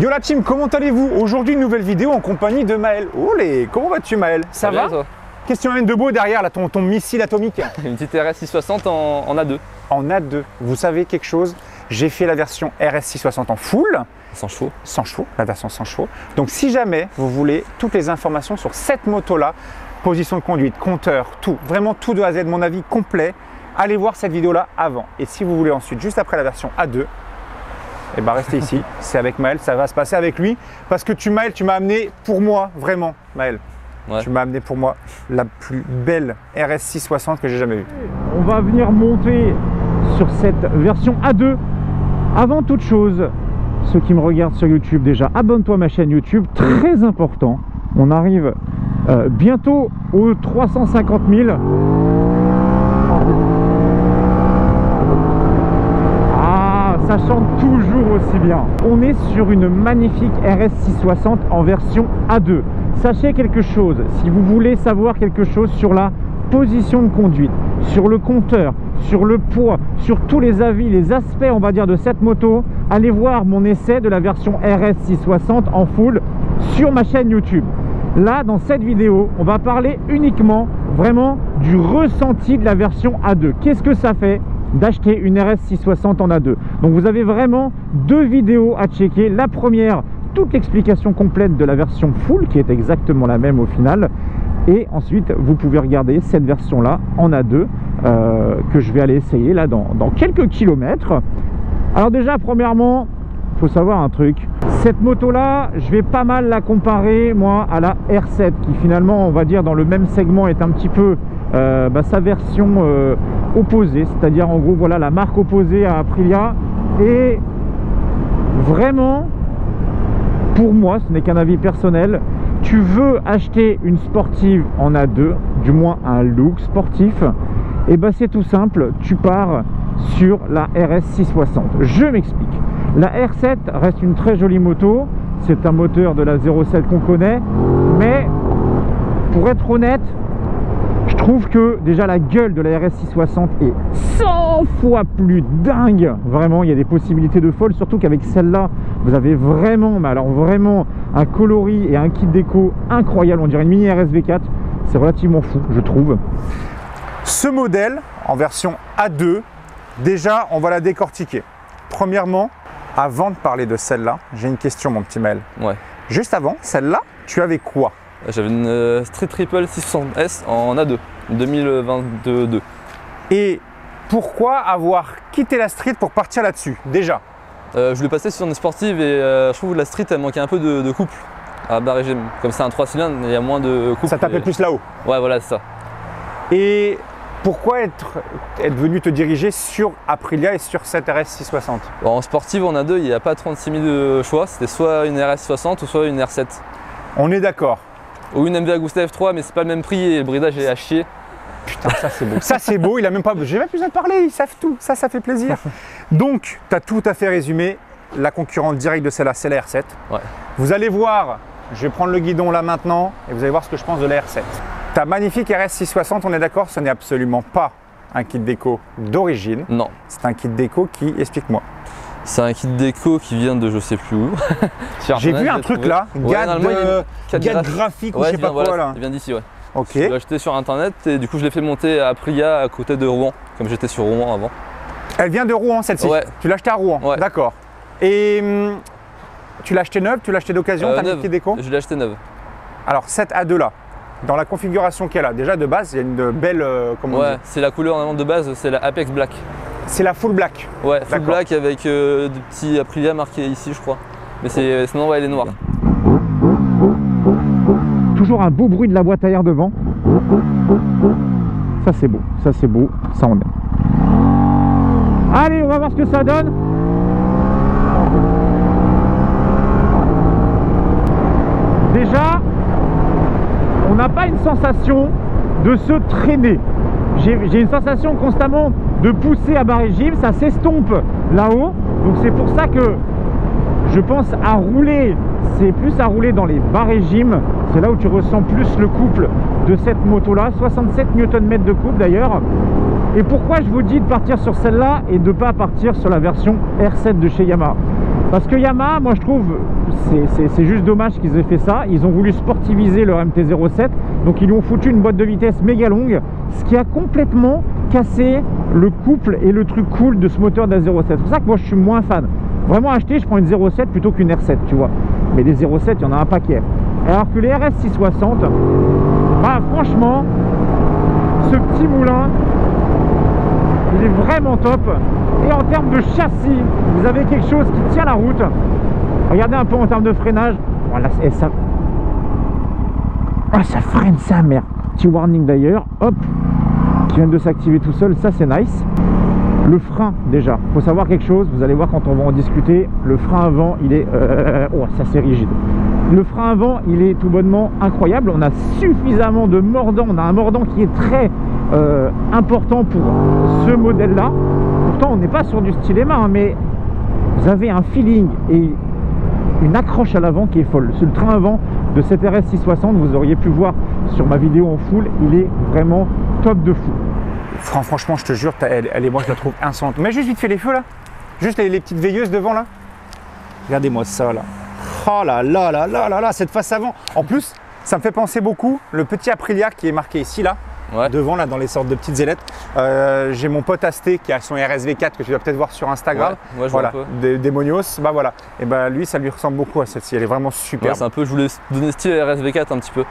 Yo la team, comment allez-vous? Aujourd'hui, une nouvelle vidéo en compagnie de Maël. Olé, comment vas-tu Maël? Ça va? Toi? Qu'est-ce que tu m'amènes de beau derrière là, ton missile atomique? Une petite RS660 en A2. En A2. Vous savez quelque chose? J'ai fait la version RS660 en full. 100 chevaux. 100 chevaux, la version 100 chevaux. Donc si jamais vous voulez toutes les informations sur cette moto-là, position de conduite, compteur, tout, vraiment tout de A à Z, mon avis complet, allez voir cette vidéo-là avant. Et si vous voulez ensuite, juste après la version A2, eh ben restez ici, c'est avec Maël, ça va se passer avec lui. Parce que Maël, tu m'as amené pour moi, vraiment, Maël. Ouais. Tu m'as amené pour moi la plus belle RS660 que j'ai jamais vue. On va venir monter sur cette version A2. Avant toute chose, ceux qui me regardent sur YouTube déjà, abonne-toi à ma chaîne YouTube, très important. On arrive bientôt aux 350 000. Ah, ça chante toujours aussi bien. On est sur une magnifique RS660 en version A2. Sachez quelque chose, si vous voulez savoir quelque chose sur la position de conduite, sur le compteur, sur le poids, sur tous les avis, les aspects on va dire de cette moto, allez voir mon essai de la version RS660 en full sur ma chaîne YouTube. Là dans cette vidéo on va parler uniquement vraiment du ressenti de la version A2. Qu'est-ce que ça fait d'acheter une RS660 en A2? Donc vous avez vraiment deux vidéos à checker. La première, toute l'explication complète de la version full qui est exactement la même au final. Et ensuite, vous pouvez regarder cette version-là en A2 que je vais aller essayer là dans quelques kilomètres. Alors déjà, premièrement, il faut savoir un truc. Cette moto-là, je vais pas mal la comparer, moi, à la R7 qui finalement, on va dire, dans le même segment est un petit peu sa version opposée. C'est-à-dire, en gros, voilà, la marque opposée à Aprilia. Et vraiment, pour moi, ce n'est qu'un avis personnel. Tu veux acheter une sportive en A2, du moins un look sportif, et ben c'est tout simple, tu pars sur la RS660. Je m'explique. La R7 reste une très jolie moto, c'est un moteur de la 07 qu'on connaît, mais pour être honnête, je trouve que déjà la gueule de la RS660 est 100 fois plus dingue. Vraiment, il y a des possibilités de folle, surtout qu'avec celle-là, vous avez vraiment, mais alors vraiment, un coloris et un kit déco incroyable. On dirait une mini RSV4. C'est relativement fou, je trouve. Ce modèle, en version A2, déjà, on va la décortiquer. Premièrement, avant de parler de celle-là, j'ai une question, mon petit Maël. Ouais. Juste avant, celle-là, tu avais quoi? J'avais une Street Triple 660S en A2, 2022. Et pourquoi avoir quitté la Street pour partir là-dessus, déjà? Je l'ai passé sur une sportive et je trouve que la Street, elle manquait un peu de couple à bas régime. Comme c'est un 3 cylindres, il y a moins de couple. Ça t'appelle plus là-haut? Ouais, voilà, c'est ça. Et pourquoi être venu te diriger sur Aprilia et sur cette RS660? En sportive, en A2, il n'y a pas 36 000 de choix. C'était soit une RS60 ou soit une R7. On est d'accord. Ou une MV Agusta F3, mais c'est pas le même prix et le bridage est à chier. Putain, ça c'est beau. Ça c'est beau, il a même pas. J'ai même plus besoin de parler, ils savent tout. Ça fait plaisir. Donc, tu as tout à fait résumé. La concurrente directe de celle-là, c'est la R7. Ouais. Vous allez voir, je vais prendre le guidon là maintenant et vous allez voir ce que je pense de la R7. Ta magnifique RS660, on est d'accord, ce n'est absolument pas un kit déco d'origine. Non. C'est un kit déco qui, explique-moi. C'est un kit déco qui vient de je sais plus où. J'ai vu un truc là, GAD graphique ou je sais pas quoi là. Il vient d'ici, ouais. Ok. Je l'ai acheté sur internet et du coup je l'ai fait monter à Aprilia à côté de Rouen, comme j'étais sur Rouen avant. Elle vient de Rouen celle-ci? Ouais. Tu l'as acheté à Rouen? Ouais. D'accord. Et tu l'as acheté neuve, tu l'as acheté d'occasion, t'as mis le kit déco? Je l'ai acheté neuve. Alors cette A2 là, dans la configuration qu'elle a, déjà de base, il y a une belle, comment on dit? C'est la couleur de base, c'est la Apex Black. C'est la full black? Ouais, full black avec des petits Aprilia marqués ici je crois. Mais sinon ouais, elle est noire. Toujours un beau bruit de la boîte à air devant. Ça c'est beau, ça on aime. Allez, on va voir ce que ça donne. Déjà, on n'a pas une sensation de se traîner. J'ai une sensation constamment de pousser à bas régime, ça s'estompe là-haut. Donc c'est pour ça que je pense à rouler, c'est plus à rouler dans les bas régimes. C'est là où tu ressens plus le couple de cette moto-là. 67 Nm de couple d'ailleurs. Et pourquoi je vous dis de partir sur celle-là et de ne pas partir sur la version R7 de chez Yamaha? Parce que Yamaha, moi je trouve, c'est juste dommage qu'ils aient fait ça. Ils ont voulu sportiviser leur MT-07, donc ils lui ont foutu une boîte de vitesse méga longue, ce qui a complètement cassé le couple et le truc cool de ce moteur de la 07. C'est pour ça que moi je suis moins fan. Vraiment acheter, je prends une 07 plutôt qu'une R7, tu vois. Mais des 07, il y en a un paquet. Alors que les RS 660, bah franchement, ce petit moulin, il est vraiment top. Et en termes de châssis, vous avez quelque chose qui tient la route. Regardez un peu en termes de freinage. Voilà, ça... Oh, ça freine sa mère. Petit warning d'ailleurs. Hop, qui vient de s'activer tout seul. Ça, c'est nice. Le frein, déjà. Il faut savoir quelque chose. Vous allez voir quand on va en discuter. Le frein avant, il est... Oh, ça, c'est rigide. Le frein avant, il est tout bonnement incroyable. On a suffisamment de mordant. On a un mordant qui est très important pour ce modèle-là. Pourtant, on n'est pas sur du stylet main, mais vous avez un feeling et une accroche à l'avant qui est folle. Sur le train avant de cette RS 660, vous auriez pu voir sur ma vidéo en full, il est vraiment top de fou. Franchement, je te jure, elle est, moi je la trouve insolente. Mais juste vite fait les feux là. Juste les petites veilleuses devant là. Regardez-moi ça là. Oh là là là là là là, cette face avant. En plus, ça me fait penser beaucoup le petit Aprilia qui est marqué ici là. Ouais. Devant là dans les sortes de petites ailettes. J'ai mon pote Asté qui a son RSV4 que tu dois peut-être voir sur Instagram. Ouais, voilà, des Monios. Bah voilà. Et bah lui ça lui ressemble beaucoup à celle-ci. Elle est vraiment super. Ouais, c'est un peu, je voulais donner style RSV4 un petit peu.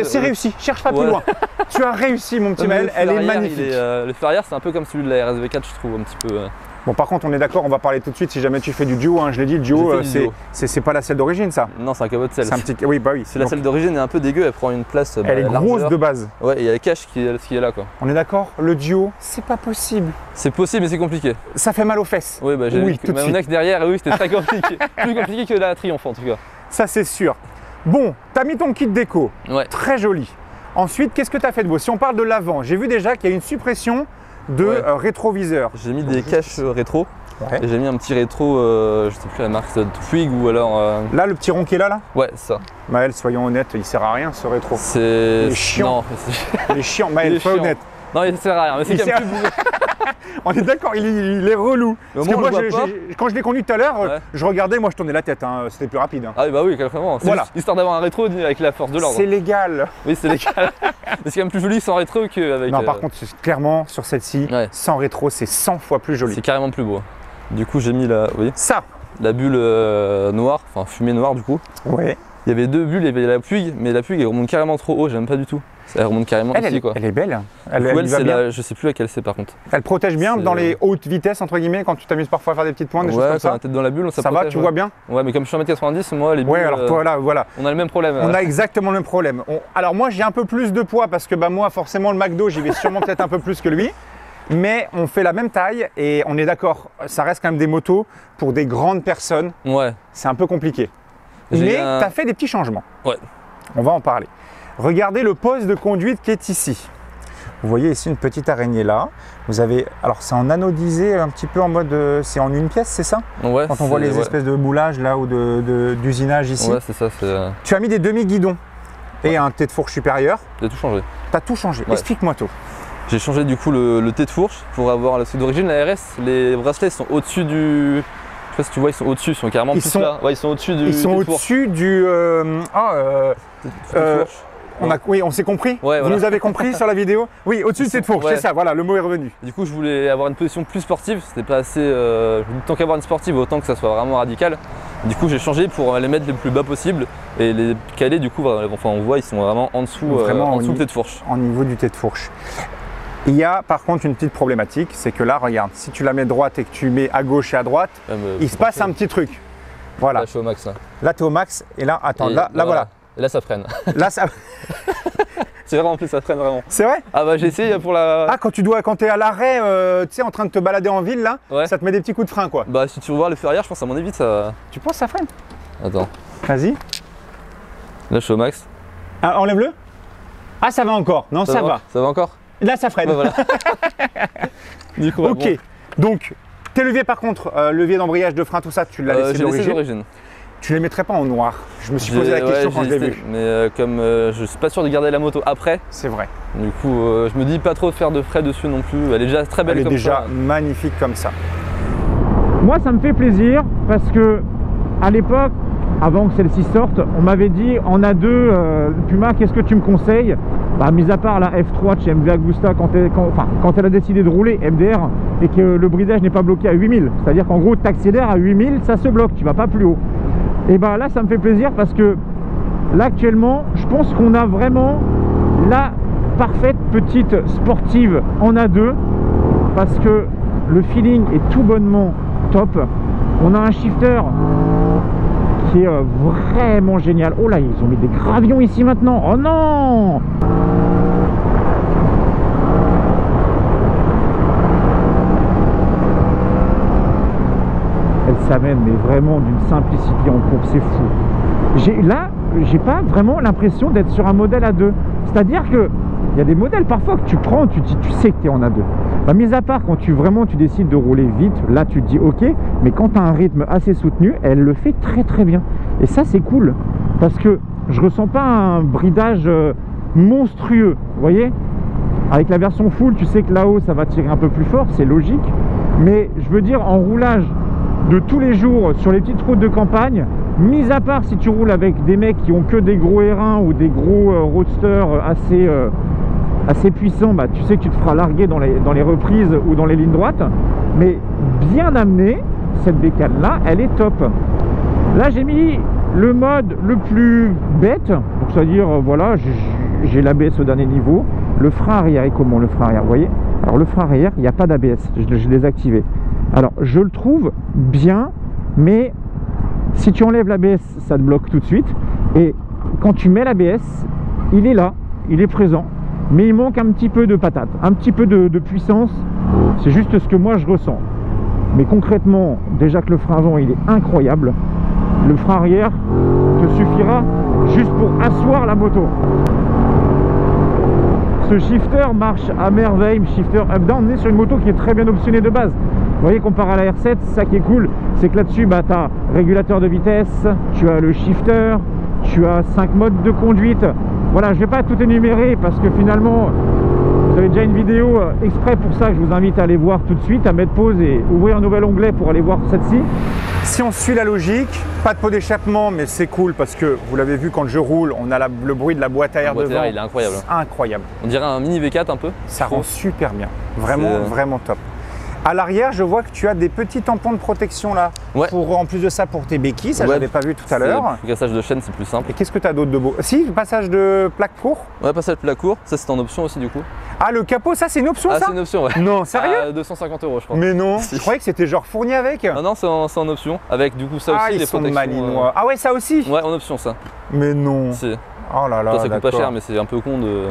C'est réussi. Cherche pas plus loin. Tu as réussi mon petit Maël. Elle est magnifique. Le fer arrière c'est un peu comme celui de la RSV4 je trouve un petit peu. Bon par contre on est d'accord, on va parler tout de suite si jamais tu fais du duo, hein, je l'ai dit, le duo c'est pas la selle d'origine ça. Non c'est un cabot de selle. Oui bah oui. C'est la selle d'origine est un peu dégueu, elle prend une place. Elle est grosse de base. Ouais, il y a la cache qui est là quoi. On est d'accord, le duo c'est pas possible. C'est possible mais c'est compliqué. Ça fait mal aux fesses. Oui bah j'ai vu que mon ex derrière, oui c'était très compliqué. Plus compliqué que la Triumph en tout cas. Ça c'est sûr. Bon, t'as mis ton kit déco, très joli. Ensuite qu'est-ce que t'as fait de beau? Si on parle de l'avant, j'ai vu déjà qu'il y a une suppression de rétroviseur. J'ai mis des caches rétro. Ouais. Et j'ai mis un petit rétro, je sais plus la marque, c'est Twig ou alors... Là, le petit rond qui est là Ouais, ça. Maël, soyons honnêtes, il sert à rien ce rétro. C'est chiant. Il est chiant, Maël, sois honnête. Non, il sert à rien, mais c'est quand même plus On est d'accord, il est relou. Parce que moi, quand je l'ai conduit tout à l'heure, je regardais, moi je tournais la tête, hein, c'était plus rapide. Hein. Ah oui, bah oui, carrément. Voilà. Histoire d'avoir un rétro avec la force de l'ordre. C'est légal. Oui, c'est légal. C'est quand même plus joli sans rétro qu'avec... Non, par contre, clairement, sur celle-ci, sans rétro, c'est 100 fois plus joli. C'est carrément plus beau. Du coup, j'ai mis la, la bulle noire, enfin fumée noire du coup. Ouais. Il y avait deux bulles, il y avait la Puig, mais la Puig elle remonte carrément trop haut, j'aime pas du tout. Elle remonte carrément ici quoi. Elle est belle. Je sais plus laquelle c'est par contre. Elle protège bien dans les hautes vitesses entre guillemets quand tu t'amuses parfois à faire des petites pointes, des choses comme ça. La tête dans la bulle, ça protège, va, tu vois bien. Ouais, mais comme je suis 1m90, moi les bulles. Ouais, alors toi là, voilà. On a le même problème. On a exactement le même problème. Alors moi j'ai un peu plus de poids parce que bah moi forcément le McDo j'y vais sûrement peut-être un peu plus que lui. Mais on fait la même taille et on est d'accord, ça reste quand même des motos pour des grandes personnes. Ouais. C'est un peu compliqué. Mais tu as fait des petits changements. Ouais. On va en parler. Regardez le poste de conduite qui est ici. Vous voyez ici une petite araignée là. Vous avez, alors c'est en anodisé un petit peu en mode, c'est en une pièce, c'est ça? Ouais. Quand on voit les espèces de moulages là ou d'usinage ici. Ouais, c'est ça. Tu as mis des demi-guidons et un tête de fourche supérieur. J'ai tout changé. Tu as tout changé. Explique-moi tout. J'ai changé du coup le tête de fourche pour avoir la suite d'origine. La RS, les bracelets sont au-dessus du. Je sais pas si tu vois, ils sont au-dessus, ils sont carrément plus là. Ouais, ils sont au-dessus du. Ils sont au-dessus du. Oui, on s'est compris. Ouais, Vous nous avez compris sur la vidéo. Oui, au-dessus de cette fourche, c'est ça. Voilà, le mot est revenu. Du coup, je voulais avoir une position plus sportive. C'était pas assez. Tant qu'avoir une sportive, autant que ça soit vraiment radical. Du coup, j'ai changé pour les mettre le plus bas possible et les caler. Du coup, enfin, on voit, ils sont vraiment en dessous, en dessous du tête de fourche. Au niveau du tête de fourche. Il y a par contre une petite problématique, c'est que là, regarde, si tu la mets droite et que tu mets à gauche et à droite, il se passe un petit truc. Voilà. Là, je suis au max. Là, tu es au max et là, attends, là, voilà. Et là, ça freine. Là, ça. C'est vraiment, en plus, ça freine vraiment. C'est vrai? Ah bah j'ai essayé pour la... Ah, quand tu es à l'arrêt, tu sais, en train de te balader en ville, là, ça te met des petits coups de frein, quoi. Bah si tu veux voir le feu arrière, je pense à mon avis, ça... Tu penses que ça freine? Attends. Vas-y. Là, je suis au max. Ah, enlève-le. Ah, ça va encore. Non, ça va. Ça va encore? Là, ça freine. Bah, voilà. Du coup, ok. Donc, tes leviers, par contre, levier d'embrayage, de frein, tout ça, tu l'as laissé d'origine. Tu les mettrais pas en noir? Je me suis posé la question quand je l'ai vu. Mais comme je suis pas sûr de garder la moto après. C'est vrai. Du coup, je me dis pas trop de faire de frais dessus non plus. Elle est déjà très belle comme ça. Elle est déjà magnifique comme ça. Moi, ça me fait plaisir parce que à l'époque, avant que celle-ci sorte, on m'avait dit en A2, Puma, qu'est-ce que tu me conseilles? Bah, mis à part la F3 de chez MV Agusta, quand elle a décidé de rouler MDR et que le bridage n'est pas bloqué à 8000, c'est-à-dire qu'en gros, tu accélères à 8000, ça se bloque, tu vas pas plus haut. Et bah là, ça me fait plaisir parce que là, actuellement, je pense qu'on a vraiment la parfaite petite sportive en A2 parce que le feeling est tout bonnement top. On a un shifter qui est vraiment génial. Oh là, ils ont mis des gravillons ici maintenant. Oh non! Elle s'amène, mais vraiment d'une simplicité en courbe, c'est fou. Là, j'ai pas vraiment l'impression d'être sur un modèle A2. C'est-à-dire que il y a des modèles parfois que tu prends, tu sais que tu es en A2. Bah, mis à part quand tu décides de rouler vite, là tu te dis ok, mais quand tu as un rythme assez soutenu, elle le fait très très bien. Et ça c'est cool, parce que je ressens pas un bridage monstrueux, vous voyez. Avec la version full, tu sais que là-haut ça va tirer un peu plus fort, c'est logique. Mais je veux dire, en roulage de tous les jours sur les petites routes de campagne, mis à part si tu roules avec des mecs qui ont que des gros R1 ou des gros roadsters assez puissant, bah, tu sais que tu te feras larguer dans les reprises ou dans les lignes droites. Mais bien amenée, cette bécane là, elle est top. Là j'ai mis le mode le plus bête, donc c'est-à-dire voilà, j'ai l'ABS au dernier niveau. Le frein arrière est comment, le frein arrière, vous voyez? Alors le frein arrière, il n'y a pas d'ABS, je l'ai désactivé. Alors je le trouve bien, mais si tu enlèves l'ABS, ça te bloque tout de suite. Et quand tu mets l'ABS, il est là, il est présent. Mais il manque un petit peu de patate, un petit peu de puissance. C'est juste ce que moi je ressens. Mais concrètement, déjà que le frein avant il est incroyable, le frein arrière te suffira juste pour asseoir la moto. Ce shifter marche à merveille, shifter up-down. On est sur une moto qui est très bien optionnée de base. Vous voyez, comparé à la R7, ça qui est cool, c'est que là-dessus, bah, tu as régulateur de vitesse, tu as le shifter, tu as 5 modes de conduite. Voilà, je vais pas tout énumérer parce que finalement, vous avez déjà une vidéo exprès pour ça que je vous invite à aller voir tout de suite, à mettre pause et ouvrir un nouvel onglet pour aller voir celle-ci. Si on suit la logique, pas de pot d'échappement, mais c'est cool parce que vous l'avez vu quand je roule, on a le bruit de la boîte à air devant. Il est incroyable. Incroyable. On dirait un mini V4 un peu. Ça rend super bien. Vraiment, vraiment top. À l'arrière, je vois que tu as des petits tampons de protection là. Ouais. En plus de ça, pour tes béquilles, ça je l'avais pas vu tout à l'heure. Le cassage de chaîne, c'est plus simple. Et qu'est-ce que tu as d'autre de beau? Si, le passage de plaque court. Ouais, passage de plaque court, ça c'est en option aussi du coup. Ah, le capot, ça c'est une option ça? Ah, c'est une option, ouais. Non, sérieux? 250 € je crois. Mais non, Si. je croyais que c'était genre fourni avec. Ah non, c'est en option. Avec du coup ça aussi, ah, les ils sont protections. malinois. Ah ouais, ça aussi? Ouais, en option ça. Mais non. Si. Oh là là, Ça coûte pas cher, mais c'est un peu con de.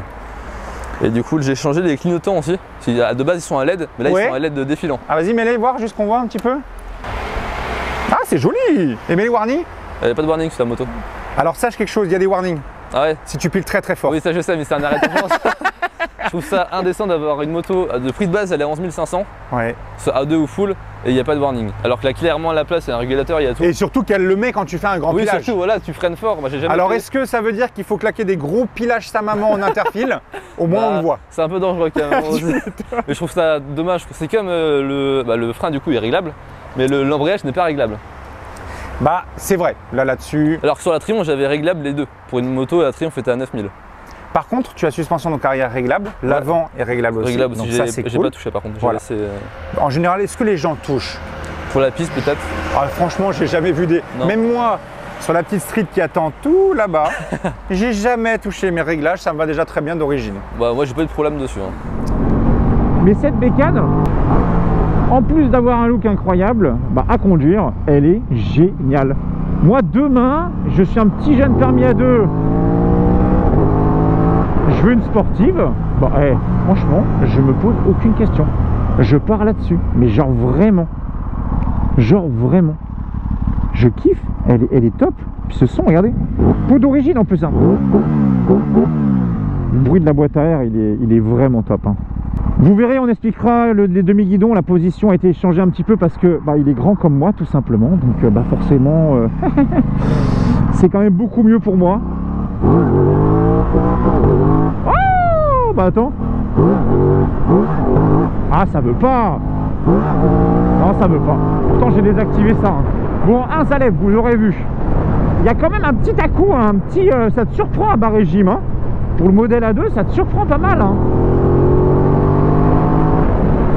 Et du coup, j'ai changé les clignotants aussi. De base, ils sont à LED, mais là, ils sont à LED défilant. Ah, vas-y, mets-les voir, juste qu'on voit un petit peu. Ah, c'est joli! Et mets les warnings? Il n'y a pas de warning sur la moto. Alors, sache quelque chose, il y a des warnings. Ah ouais? Si tu piles très très fort. Oui, ça je sais, mais c'est un arrêt d'urgence. Je trouve ça indécent d'avoir une moto de prix de base, elle est à 11 500. Ouais. Soit A2 ou full, et il n'y a pas de warning. Alors que là, clairement, à la place, il y a un régulateur, il y a tout. Et surtout qu'elle le met quand tu fais un grand pilage. Oui, surtout, voilà, tu freines fort. Moi, j'ai jamais Alors, fait. est-ce que ça veut dire qu'il faut claquer des gros pilages sa maman en interfile? Au moins, on le voit. C'est un peu dangereux quand même. Mais je trouve ça dommage. C'est comme le frein, du coup, est réglable, mais l'embrayage n'est pas réglable. Bah, c'est vrai, là-dessus. Alors que sur la Triumph, j'avais réglable les deux. Pour une moto, la Triumph était à 9000. Par contre, tu as suspension donc arrière réglable, l'avant est réglable aussi. Réglable donc aussi, ça c'est j'ai cool. pas touché par contre. Voilà. Laissé, En général, est-ce que les gens touchent? Pour la piste peut-être. Ah, franchement, j'ai jamais vu des. Non. Même moi, sur la petite street qui attend tout là-bas, j'ai jamais touché mes réglages, ça me va déjà très bien d'origine. Bah, moi j'ai pas eu de problème dessus. Hein. Mais cette bécane, en plus d'avoir un look incroyable, bah, à conduire, elle est géniale. Moi demain, je suis un petit jeune permis à deux. Je veux une sportive. Bah, franchement, je me pose aucune question. Je pars là-dessus. Mais genre vraiment. Genre vraiment. Je kiffe. Elle est top. Puis ce son, regardez. Peau d'origine en plus. Hein. Le bruit de la boîte à air, il est vraiment top. Hein. Vous verrez, on expliquera les demi-guidons. La position a été changée un petit peu parce que bah, il est grand comme moi, tout simplement. Donc bah, forcément, c'est quand même beaucoup mieux pour moi. Oh, bah attends. Ah, ça veut pas. Non, ça veut pas. Pourtant, j'ai désactivé ça. Hein. Bon, un ça lève, vous l'aurez vu. Il y a quand même un petit à-coup, hein, un petit, ça te surprend à bas régime. Hein. Pour le modèle A2, ça te surprend pas mal. Hein.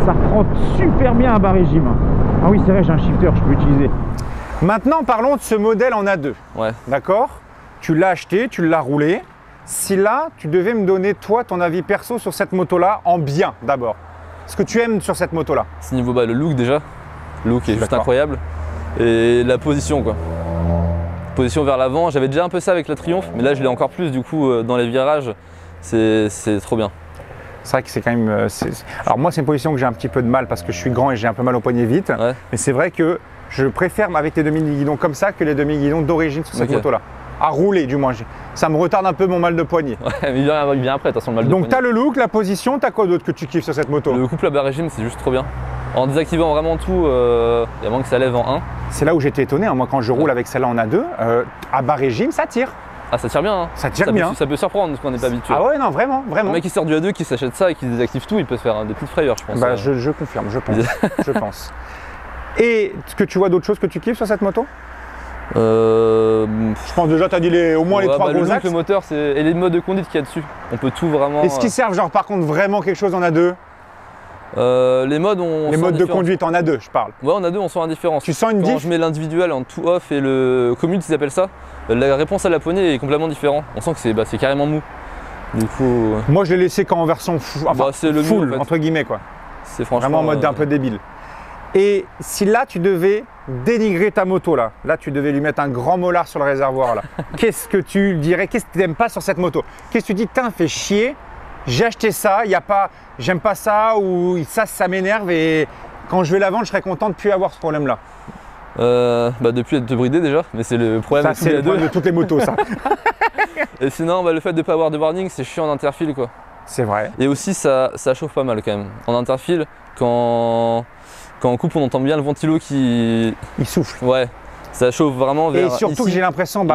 Ça reprend super bien à bas régime. Ah oui, c'est vrai, j'ai un shifter, je peux utiliser. Maintenant, parlons de ce modèle en A2. Ouais. D'accord? Tu l'as acheté, tu l'as roulé. Si là, tu devais me donner, toi, ton avis perso sur cette moto-là, en bien d'abord. Ce que tu aimes sur cette moto-là. Ce niveau bas, le look déjà. Le look est juste incroyable. Et la position, quoi. Position vers l'avant. J'avais déjà un peu ça avec la Triumph, mais là, je l'ai encore plus. Du coup, dans les virages, c'est trop bien. C'est vrai que c'est quand même. Alors, moi, c'est une position que j'ai un petit peu de mal parce que je suis grand et j'ai un peu mal au poignet vite. Ouais. Mais c'est vrai que je préfère avec les demi-guidons comme ça que les demi-guidons d'origine sur cette moto-là. À rouler, du moins. Ça me retarde un peu mon mal de poignet. Ouais, mais il vient après, de toute façon, le mal de Donc, poignet. tu as le look, la position, tu as quoi d'autre que tu kiffes sur cette moto? Le couple à bas régime, c'est juste trop bien. En désactivant vraiment tout, il y a moins que ça lève en 1. C'est là où j'étais étonné. Hein. Moi, quand je roule avec celle-là en A2, à bas régime, ça tire. Ah, ça tire bien. Hein. Ça tire bien. Ça peut surprendre parce qu'on n'est pas habitué. Ah ouais, non, vraiment, vraiment. Le mec qui sort du A2, qui s'achète ça et qui désactive tout, il peut se faire des petites frayeurs, je pense. Bah, je confirme, je pense. Je pense. Et est-ce que tu vois d'autres choses que tu kiffes sur cette moto? Je pense déjà, tu as dit au moins les trois gros axes. Le moteur et les modes de conduite qu'il y a dessus. On peut tout vraiment. Est-ce qu'ils servent, genre, par contre, vraiment quelque chose en A2? Les modes, les modes de conduite en A2, je parle. Ouais, en A2, on sent la différence. Tu sens une diff? Quand je mets l'individuel en tout off et le commute, ils appellent ça, la réponse à la poignée est complètement différente. On sent que c'est carrément mou. Du coup. Moi, je l'ai laissé qu'en version full, mieux, en fait. entre guillemets, quoi. C'est franchement. Vraiment en mode un peu débile. Et si là, tu devais dénigrer ta moto, là tu devais lui mettre un grand molar sur le réservoir, là, qu'est-ce que tu dirais? Qu'est-ce que tu n'aimes pas sur cette moto? Qu'est-ce que tu dis? Putain, fait chier, j'ai acheté ça, j'aime pas ça, ou ça m'énerve, et quand je vais la vendre, je serais content de ne plus avoir ce problème-là. Depuis être bridé déjà, mais c'est le problème ça, c'est le problème de toutes les motos, ça. Et sinon, le fait de ne pas avoir de warning, c'est chiant en interfile, quoi. C'est vrai. Et aussi, ça chauffe pas mal quand même. En interfile, quand on coupe, on entend bien le ventilo qui. Il souffle. Ouais, ça chauffe vraiment vers. Et surtout ici, que j'ai l'impression,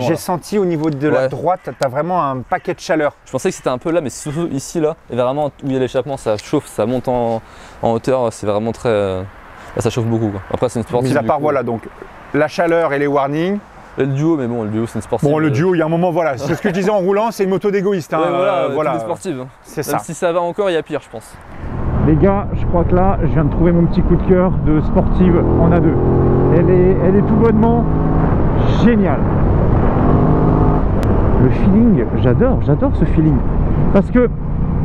j'ai senti au niveau de la droite, tu as vraiment un paquet de chaleur. Je pensais que c'était un peu là, mais surtout ici, là, et vraiment où il y a l'échappement, ça chauffe, ça monte en hauteur, c'est vraiment très. Là, ça chauffe beaucoup, quoi. Après, c'est une sportive. Mis à part, voilà, donc la chaleur et les warnings. Et le duo, mais bon, le duo, c'est une sportive. Bon, le duo, il y a un moment, voilà, c'est ce que je disais en roulant, c'est une moto d'égoïste. Hein, ouais, voilà, sportive. C'est ça. Même si ça va encore, il y a pire, je pense. Les gars, je crois que là, je viens de trouver mon petit coup de cœur de sportive en A2. Elle est tout bonnement géniale. Le feeling, j'adore ce feeling. Parce que,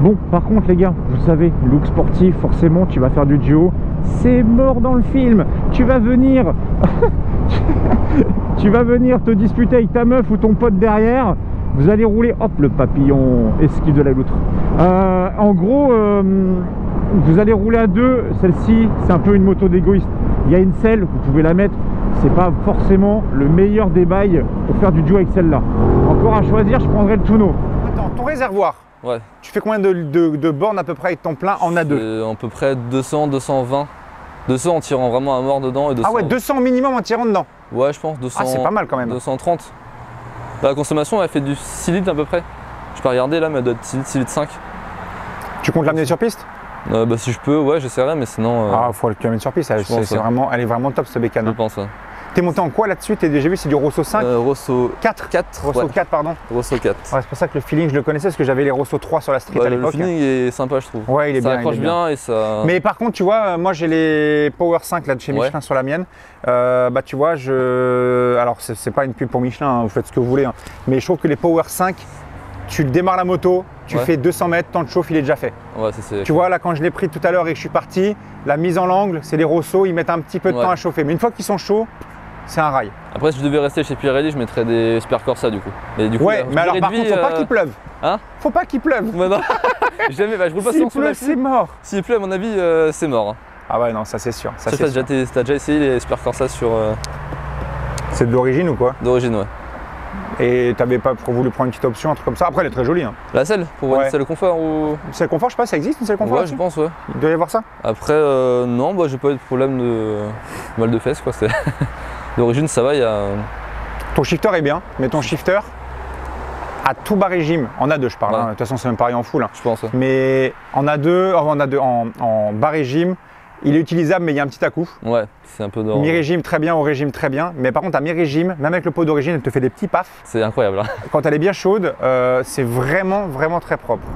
bon, par contre les gars, vous savez, look sportif, forcément, tu vas faire du duo. C'est mort dans le film. Tu vas venir... tu vas venir te disputer avec ta meuf ou ton pote derrière. Vous allez rouler, hop, le papillon esquive de la loutre. En gros, vous allez rouler à deux. Celle-ci, c'est un peu une moto d'égoïste. Il y a une selle, vous pouvez la mettre. C'est pas forcément le meilleur des bails pour faire du duo avec celle-là. Encore à choisir, je prendrais le Tuono. Attends, ton réservoir, ouais. Tu fais combien de bornes à peu près avec ton plein en A2? À peu près 200, 220. 200 en tirant vraiment à mort dedans. Et 200... Ah ouais, 200 minimum en tirant dedans? Ouais, je pense. 200... Ah, c'est pas mal quand même. 230. La consommation, elle fait du 6 litres à peu près. Je peux regarder là, mais elle doit être 6 litres, 6 litres 5. Tu comptes l'amener sur piste? Si je peux, ouais, j'essaierai, mais sinon. Ah, faut l'amener sur piste, elle est vraiment top cette bécane. Je pense, ouais. T'es monté en quoi là-dessus? J'ai vu, c'est du Rosso 5? Rosso 4. Rosso 4, pardon. Rosso 4. Ouais, c'est pour ça que le feeling, je le connaissais, parce que j'avais les Rosso 3 sur la street à l'époque. Le feeling est sympa, je trouve. Ouais, il est bien. Ça accroche bien et ça. Mais par contre, tu vois, moi j'ai les Power 5 là de chez Michelin sur la mienne. Tu vois, alors c'est pas une pub pour Michelin, hein, vous faites ce que vous voulez. Hein. Mais je trouve que les Power 5, tu démarres la moto, tu fais 200 mètres, temps de chauffe, il est déjà fait. Ouais, tu vois, là quand je l'ai pris tout à l'heure et que je suis parti, la mise en angle, c'est les Rosso, ils mettent un petit peu de temps à chauffer. Mais une fois qu'ils sont chauds, c'est un rail. Après, si je devais rester chez Pirelli, je mettrais des Super Corsa du coup. Mais du coup, ouais, mais alors par contre, faut pas qu'il pleuve. Hein? Faut pas qu'il pleuve. Ouais, non. Jamais, je roule pas S'il pleut, c'est mort. S'il pleut, à mon avis, c'est mort. Ah ouais, non, ça c'est sûr. T'as déjà essayé les Super Corsa sur. C'est de l'origine ou quoi? D'origine, ouais. Et t'avais pas voulu prendre une petite option, un truc comme ça? Après, elle est très jolie. Hein. La selle? Pour une selle confort ou. Selle confort, je sais pas, ça existe une selle confort? Ouais, je pense, ouais. Il doit y avoir ça? Après, non, j'ai pas eu de problème de mal de fesses, quoi. D'origine, ça va, il y a. Ton shifter est bien, mais ton shifter, à tout bas régime, en A2 je parle, hein. De toute façon c'est même pareil en full. Hein. Je pense. Ouais. Mais en A2, en bas régime, Il est utilisable, mais il y a un petit à-coup. Ouais, c'est un peu dans... Mi-régime très bien, au régime très bien. Mais par contre, à mi-régime, même avec le pot d'origine, elle te fait des petits pafs. C'est incroyable. Hein. Quand elle est bien chaude, c'est vraiment, vraiment très propre.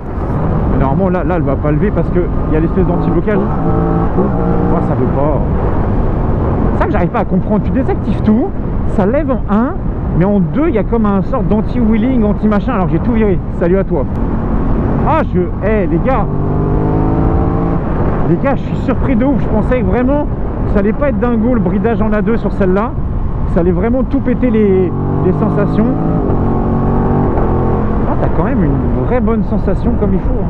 Normalement, là, elle va pas lever parce qu'il y a l'espèce d'anti-blocage. Moi, ça veut pas. C'est ça que j'arrive pas à comprendre. Tu désactives tout, ça lève en 1, mais en 2, il y a comme un sorte d'anti-wheeling, anti-machin, alors que j'ai tout viré. Salut à toi. Ah, les gars, je suis surpris de ouf. Je pensais que vraiment que ça allait pas être dingo le bridage en A2 sur celle-là. Ça allait vraiment tout péter les sensations. Ah, t'as quand même une vraie bonne sensation comme il faut.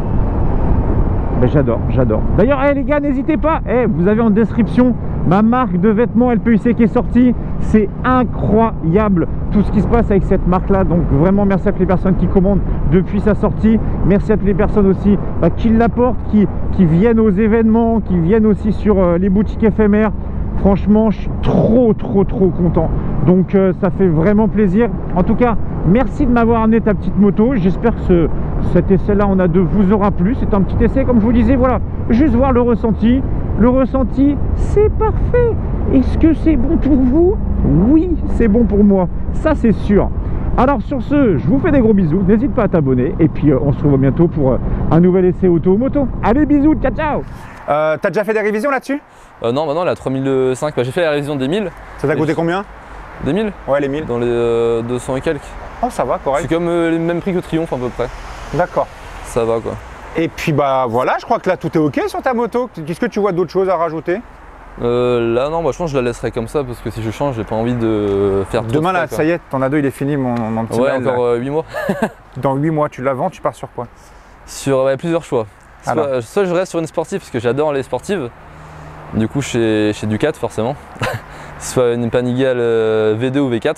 Ben, j'adore. D'ailleurs, les gars, n'hésitez pas. Vous avez en description ma marque de vêtements LPUC qui est sortie. C'est incroyable tout ce qui se passe avec cette marque-là. Donc vraiment, merci à toutes les personnes qui commandent depuis sa sortie. Merci à toutes les personnes aussi qui l'apportent, qui viennent aux événements, qui viennent aussi sur les boutiques éphémères. Franchement, je suis trop content. Donc ça fait vraiment plaisir. En tout cas, merci de m'avoir amené ta petite moto. J'espère que cet essai-là en A2 vous aura plu. C'est un petit essai, comme je vous disais, voilà. Juste voir le ressenti. Le ressenti, c'est parfait. Est-ce que c'est bon pour vous? Oui, c'est bon pour moi. Ça, c'est sûr. Alors sur ce, je vous fais des gros bisous. N'hésite pas à t'abonner. Et puis, on se revoit bientôt pour un nouvel essai auto-moto. Allez, bisous, ciao. T'as déjà fait des révisions là-dessus? Non, maintenant, la 3005, j'ai fait la révision des 1000. Ça t'a coûté combien? Des 1000? Ouais, les 1000. Dans les 200 et quelques. Oh, ça va, correct. C'est comme les mêmes prix que Triumph à peu près. D'accord. Ça va quoi. Et puis bah voilà, je crois que là tout est ok sur ta moto. Qu'est-ce que tu vois d'autres choses à rajouter? Là non, je pense que je la laisserai comme ça parce que si je change, j'ai pas envie de faire Demain là, ça y est, ton A2 il est fini mon petit ouais, mail, encore 8 mois. Dans 8 mois, tu la vends, tu pars sur quoi? Sur plusieurs choix. Soit je reste sur une sportive parce que j'adore les sportives. Du coup chez Ducat forcément. Soit une Panigale V2 ou V4.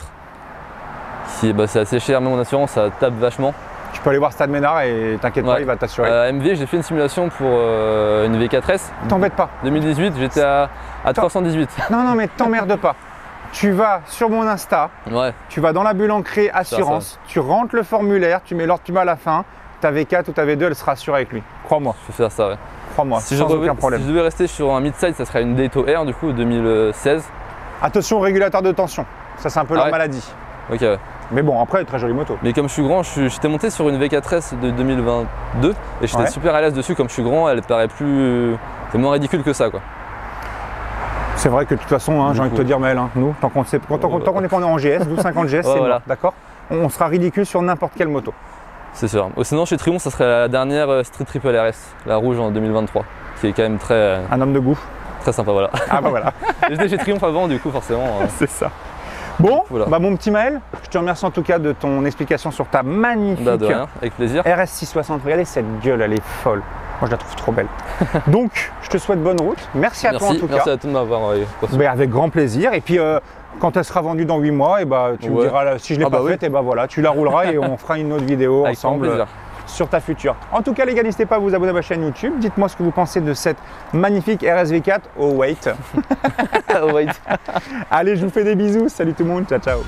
C'est assez cher, mais mon assurance ça tape vachement. Tu peux aller voir Stade Ménard et t'inquiète pas, il va t'assurer. MV, j'ai fait une simulation pour une V4S. T'embête pas. 2018, j'étais à 318. Non, mais t'emmerdes pas. Tu vas sur mon Insta, tu vas dans la bulle ancrée assurance, tu rentres le formulaire, tu mets l'ordre tu mets à la fin, ta V4 ou ta V2, elle sera assurée avec lui. Crois-moi. Je peux faire ça, ouais. Crois-moi, sans aucun problème. Si je devais rester sur un mid-side, ça serait une Dato R du coup, 2016. Attention au régulateur de tension, ça c'est un peu leur maladie. Ok, ouais. Mais bon, après, très jolie moto. Mais comme je suis grand, j'étais monté sur une V4S de 2022 et j'étais super à l'aise dessus. Comme je suis grand, elle paraît plus. C'est moins ridicule que ça, quoi. C'est vrai que de toute façon, j'ai envie de te dire, Maël, nous, tant qu'on n'est pas en GS, 1250 GS, c'est voilà. D'accord. On sera ridicule sur n'importe quelle moto. C'est sûr. Sinon, chez Triumph, ça serait la dernière Street Triple RS, la rouge en 2023, qui est quand même très. Un homme de goût. Très sympa, voilà. Ah bah voilà. J'étais chez Triumph avant, du coup, forcément. C'est ça. Bon, voilà. Mon petit Maël, je te remercie en tout cas de ton explication sur ta magnifique de rien, avec plaisir. RS660. Regardez cette gueule, elle est folle. Moi, je la trouve trop belle. Donc, je te souhaite bonne route. Merci à toi en tout cas. Merci à toi de m'avoir. Avec grand plaisir. Et puis, quand elle sera vendue dans 8 mois, tu me diras si je l'ai pas faite, et voilà, tu la rouleras et on fera une autre vidéo ensemble sur ta future. En tout cas, les gars, n'hésitez pas à vous abonner à ma chaîne YouTube. Dites-moi ce que vous pensez de cette magnifique RSV4 au weight. Allez, je vous fais des bisous. Salut tout le monde. Ciao, ciao.